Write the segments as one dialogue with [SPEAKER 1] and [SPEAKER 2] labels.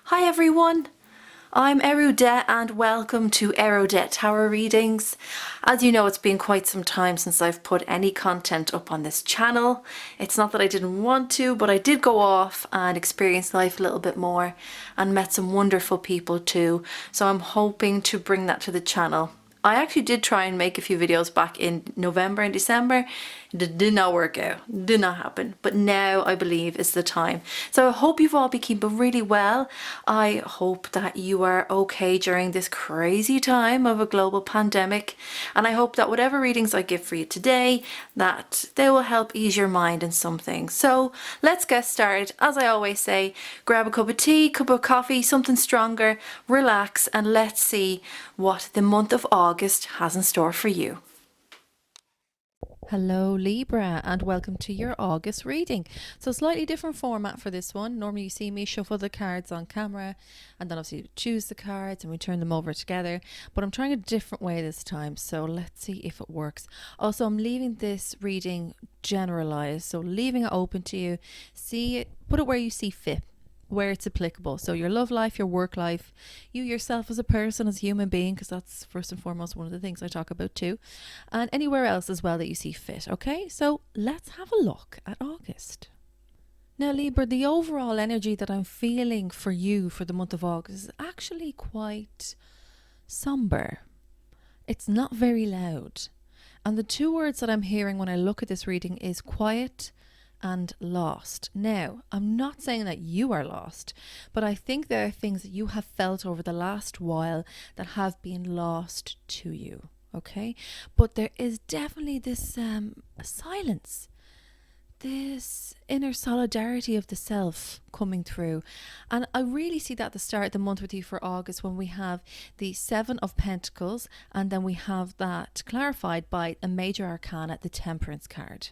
[SPEAKER 1] Hi everyone, I'm Eriu and welcome to Eriu Tarot Readings. As you know, it's been quite some time since I've put any content up on this channel. It's not that I didn't want to, but I did go off and experience life a little bit more and met some wonderful people too. So I'm hoping to bring that to the channel. I actually did try and make a few videos back in November and December. It did not work out, did not happen. But now I believe is the time. So I hope you've all been keeping really well. I hope that you are okay during this crazy time of a global pandemic. And I hope that whatever readings I give for you today, that they will help ease your mind in something. So let's get started. As I always say, grab a cup of tea, cup of coffee, something stronger, relax, and let's see what the month of August has in store for you.
[SPEAKER 2] Hello Libra and welcome to your August reading. So slightly different format for this one. Normally you see me shuffle the cards on camera and then obviously choose the cards and we turn them over together, but I'm trying a different way this time, so let's see if it works. Also, I'm leaving this reading generalized, so leaving it open to you. See it, put it where you see fit, where it's applicable. So your love life, your work life, you yourself as a person, as a human being, because that's first and foremost one of the things I talk about too, and anywhere else as well that you see fit. Okay, so let's have a look at August. Now Libra, the overall energy that I'm feeling for you for the month of August is actually quite somber. It's not very loud, and the two words that I'm hearing when I look at this reading is quiet and lost. Now, I'm not saying that you are lost, but I think there are things that you have felt over the last while that have been lost to you, okay? But there is definitely this silence, this inner solidarity of the self coming through. And I really see that at the start of the month with you for August, when we have the Seven of Pentacles and then we have that clarified by a major arcana, the Temperance card.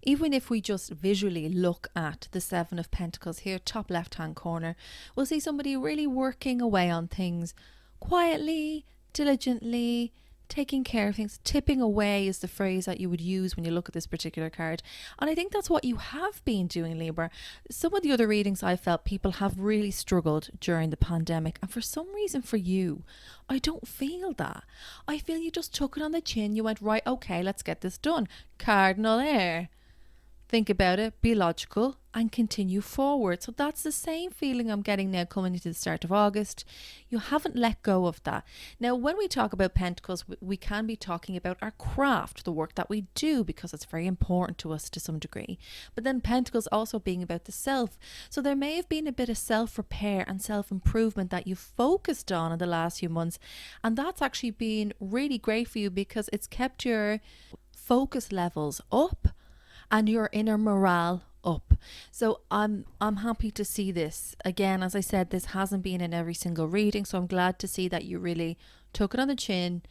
[SPEAKER 2] Even if we just visually look at the Seven of Pentacles here, top left hand corner, we'll see somebody really working away on things quietly, diligently, taking care of things. Tipping away is the phrase that you would use when you look at this particular card. And I think that's what you have been doing, Libra. Some of the other readings I felt people have really struggled during the pandemic. And for some reason for you, I don't feel that. I feel you just took it on the chin. You went, right, okay, let's get this done. Cardinal air. Think about it, be logical, and continue forward. So that's the same feeling I'm getting now coming into the start of August. You haven't let go of that. Now, when we talk about Pentacles, we can be talking about our craft, the work that we do, because it's very important to us to some degree. But then Pentacles also being about the self. So there may have been a bit of self-repair and self-improvement that you focused on in the last few months. And that's actually been really great for you because it's kept your focus levels up and your inner morale up. So I'm happy to see this. Again, as I said, this hasn't been in every single reading, so I'm glad to see that you really took it on the chin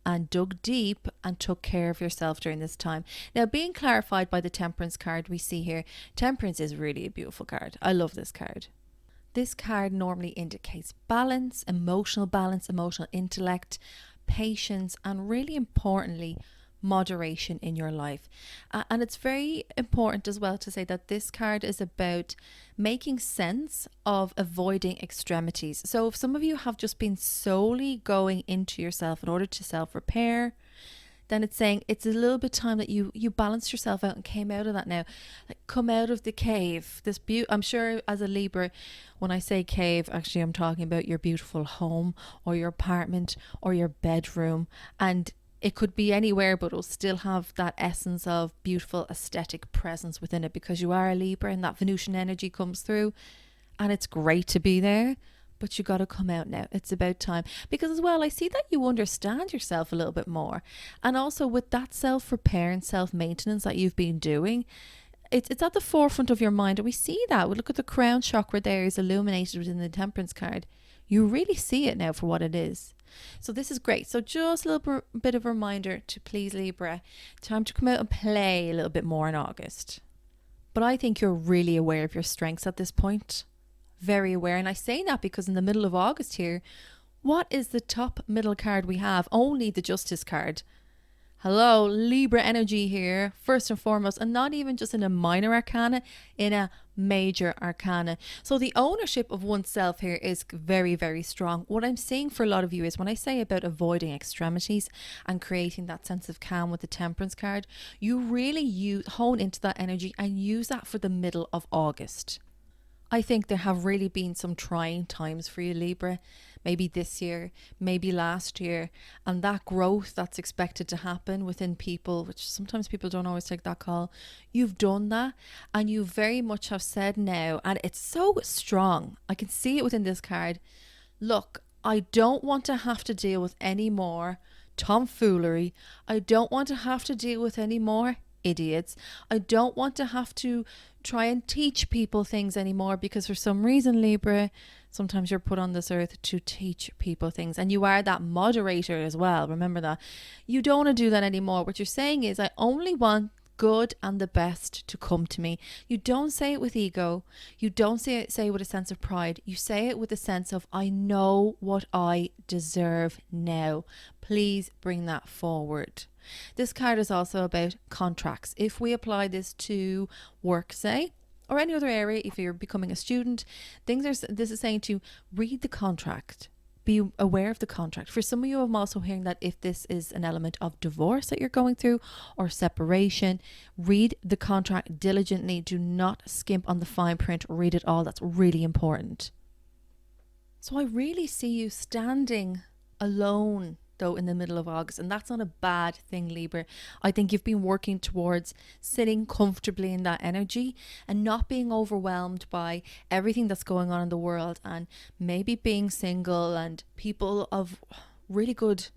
[SPEAKER 2] and dug deep and took care of yourself during this time. Now, being clarified by the Temperance card we see here, Temperance is really a beautiful card. I love this card. This card normally indicates balance, emotional intellect, patience, and really importantly, moderation in your life. And it's very important as well to say that this card is about making sense of avoiding extremities. So if some of you have just been solely going into yourself in order to self-repair, then it's saying it's a little bit time that you balanced yourself out and came out of that now. Like, come out of the cave. I'm sure as a Libra, when I say cave, actually I'm talking about your beautiful home or your apartment or your bedroom, and it could be anywhere, but it'll still have that essence of beautiful aesthetic presence within it because you are a Libra and that Venusian energy comes through and it's great to be there, but you got to come out now. It's about time. Because as well, I see that you understand yourself a little bit more. And also with that self-repair and self-maintenance that you've been doing, it's at the forefront of your mind. And we see that. We look at the crown chakra there is illuminated within the Temperance card. You really see it now for what it is. So this is great. So just a little bit of a reminder to please Libra, time to come out and play a little bit more in August. But I think you're really aware of your strengths at this point. Very aware. And I say that because in the middle of August here, what is the top middle card we have? Only the Justice card Hello, Libra energy here, first and foremost, and not even just in a minor arcana, in a major arcana. So the ownership of oneself here is very, very strong. What I'm seeing for a lot of you is when I say about avoiding extremities and creating that sense of calm with the Temperance card, you really hone into that energy and use that for the middle of August. I think there have really been some trying times for you, Libra. Maybe this year, maybe last year. And that growth that's expected to happen within people, which sometimes people don't always take that call, you've done that. And you very much have said now, and it's so strong. I can see it within this card. Look, I don't want to have to deal with any more tomfoolery. I don't want to have to deal with any more idiots. I don't want to have to try and teach people things anymore, because for some reason, Libra, sometimes you're put on this earth to teach people things, and you are that moderator as well. Remember that. You don't want to do that anymore. What you're saying is, I only want good and the best to come to me. You don't say it with ego. You don't say it with a sense of pride. You say it with a sense of, I know what I deserve now. Please bring that forward. This card is also about contracts. If we apply this to work, say, or any other area, if you're becoming a student, this is saying to read the contract. Be aware of the contract. For some of you, I'm also hearing that if this is an element of divorce that you're going through or separation, read the contract diligently. Do not skimp on the fine print. Read it all. That's really important. So I really see you standing alone, though, in the middle of August, and that's not a bad thing, Libra. I think you've been working towards sitting comfortably in that energy and not being overwhelmed by everything that's going on in the world, and maybe being single and people of really good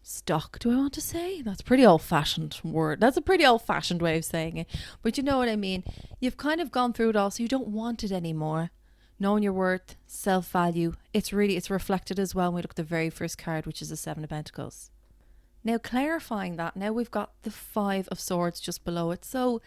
[SPEAKER 2] stock, do I want to say? That's a pretty old-fashioned word. That's a pretty old-fashioned way of saying it, but you know what I mean. You've kind of gone through it all, so you don't want it anymore. Knowing your worth, self-value, it's reflected as well when we look at the very first card, which is the Seven of Pentacles. Now, clarifying that, now we've got the Five of Swords just below it. So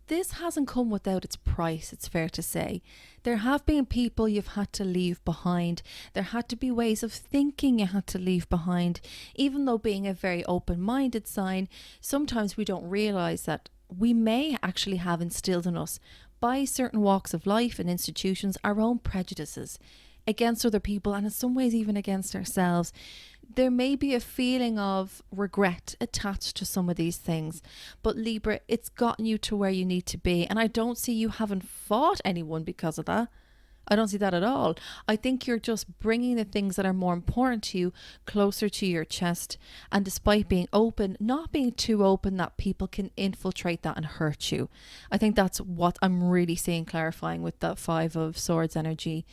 [SPEAKER 2] this hasn't come without its price, it's fair to say. There have been people you've had to leave behind. There had to be ways of thinking you had to leave behind. Even though being a very open-minded sign, sometimes we don't realize that we may actually have instilled in us by certain walks of life and institutions our own prejudices against other people, and in some ways even against ourselves. There may be a feeling of regret attached to some of these things, but Libra, it's gotten you to where you need to be, and I don't see you having fought anyone because of that. I don't see that at all. I think you're just bringing the things that are more important to you closer to your chest. And despite being open, not being too open that people can infiltrate that and hurt you. I think that's what I'm really seeing clarifying with that Five of Swords energy.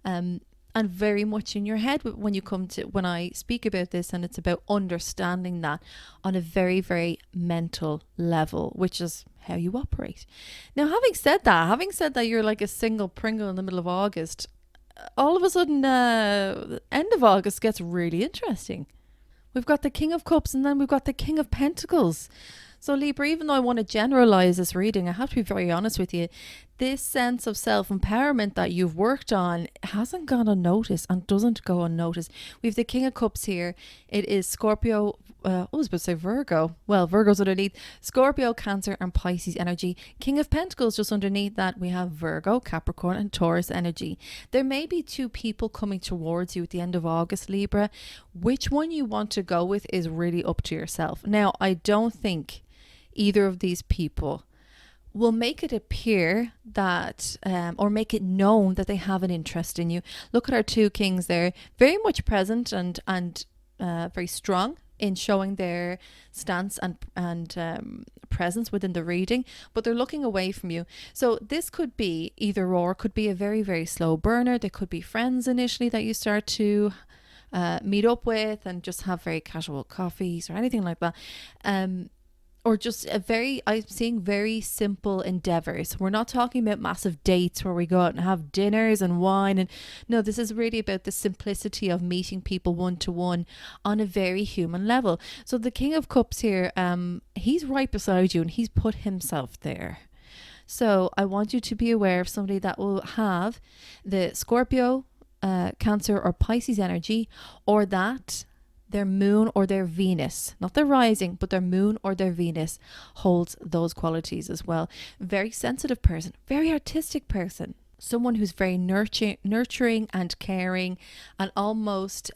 [SPEAKER 2] And very much in your head when I speak about this, and it's about understanding that on a very, very mental level, which is how you operate. Now, having said that you're like a single Pringle in the middle of August, all of a sudden, end of August gets really interesting. We've got the King of Cups, and then we've got the King of Pentacles. So Libra, even though I want to generalize this reading, I have to be very honest with you. This sense of self-empowerment that you've worked on hasn't gone unnoticed and doesn't go unnoticed. We have the King of Cups here. It is Scorpio, I was about to say Virgo. Well, Virgo's underneath. Scorpio, Cancer and Pisces energy. King of Pentacles just underneath that. We have Virgo, Capricorn and Taurus energy. There may be two people coming towards you at the end of August, Libra. Which one you want to go with is really up to yourself. Now, I don't think either of these people will make it appear that or make it known that they have an interest in you. Look at our two kings there, very much present and very strong in showing their stance and presence within the reading, but they're looking away from you. So this could be either or, could be a very, very slow burner. They could be friends initially that you start to meet up with and just have very casual coffees or anything like that. Or just I'm seeing very simple endeavors. We're not talking about massive dates where we go out and have dinners and wine. And no, this is really about the simplicity of meeting people one-to-one on a very human level. So the King of Cups here, he's right beside you and he's put himself there. So I want you to be aware of somebody that will have the Scorpio, Cancer or Pisces energy, or that their moon or their Venus, not their rising, but their moon or their Venus holds those qualities as well. Very sensitive person, very artistic person. Someone who's very nurturing and caring and almost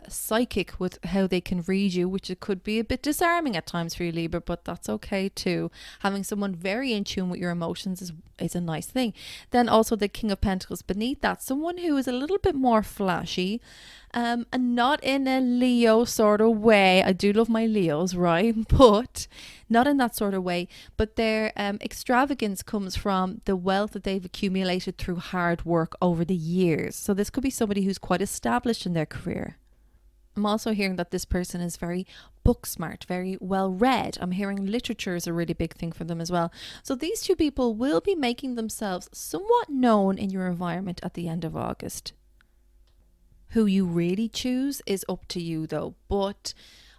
[SPEAKER 2] psychic with how they can read you, which it could be a bit disarming at times for you, Libra, but that's okay too. Having someone very in tune with your emotions is a nice thing. Then also the King of Pentacles beneath that, someone who is a little bit more flashy, and not in a Leo sort of way. I do love my Leos, right? But not in that sort of way. But their extravagance comes from the wealth that they've accumulated through hard work over the years. So this could be somebody who's quite established in their career. I'm also hearing that this person is very book smart, very well read. I'm hearing literature is a really big thing for them as well. So these two people will be making themselves somewhat known in your environment at the end of August. Who you really choose is up to you though, but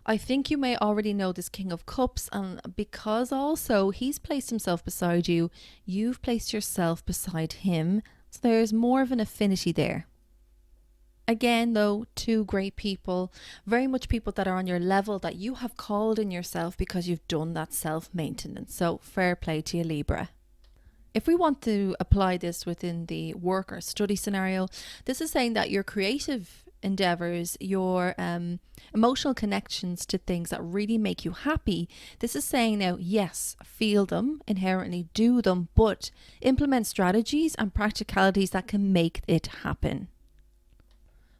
[SPEAKER 2] I think you may already know this King of Cups, and because also he's placed himself beside you, you've placed yourself beside him, so there's more of an affinity there. Again though, two great people, very much people that are on your level that you have called in yourself because you've done that self-maintenance, so fair play to you, Libra. If we want to apply this within the work or study scenario, this is saying that your creative endeavors, your emotional connections to things that really make you happy, this is saying now, yes, feel them, inherently do them, but implement strategies and practicalities that can make it happen.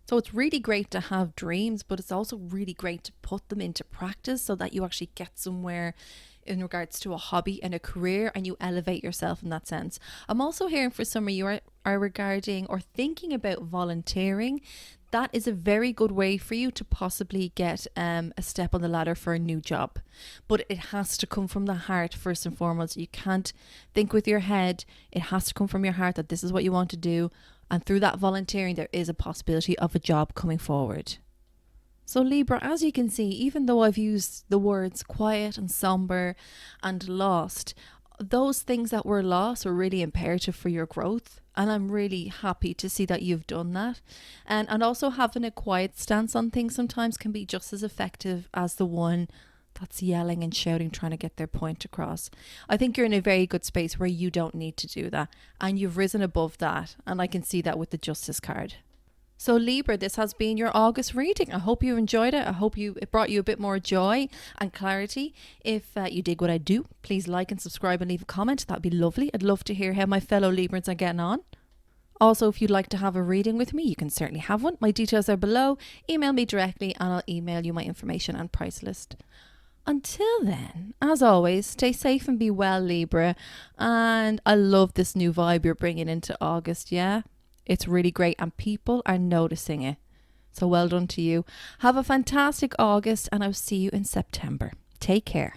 [SPEAKER 2] So it's really great to have dreams, but it's also really great to put them into practice so that you actually get somewhere in regards to a hobby and a career, and you elevate yourself in that sense. I'm also hearing for some of you are regarding or thinking about volunteering. That is a very good way for you to possibly get a step on the ladder for a new job. But it has to come from the heart first and foremost. You can't think with your head. It has to come from your heart that this is what you want to do. And through that volunteering, there is a possibility of a job coming forward. So Libra, as you can see, even though I've used the words quiet and somber and lost, those things that were lost were really imperative for your growth. And I'm really happy to see that you've done that. And also having a quiet stance on things sometimes can be just as effective as the one that's yelling and shouting, trying to get their point across. I think you're in a very good space where you don't need to do that. And you've risen above that. And I can see that with the Justice card. So Libra, this has been your August reading. I hope you enjoyed it. I hope it brought you a bit more joy and clarity. If you dig what I do, please like and subscribe and leave a comment. That'd be lovely. I'd love to hear how my fellow Librans are getting on. Also, if you'd like to have a reading with me, you can certainly have one. My details are below. Email me directly and I'll email you my information and price list. Until then, as always, stay safe and be well, Libra. And I love this new vibe you're bringing into August, yeah? It's really great and people are noticing it. So well done to you. Have a fantastic August and I'll see you in September. Take care.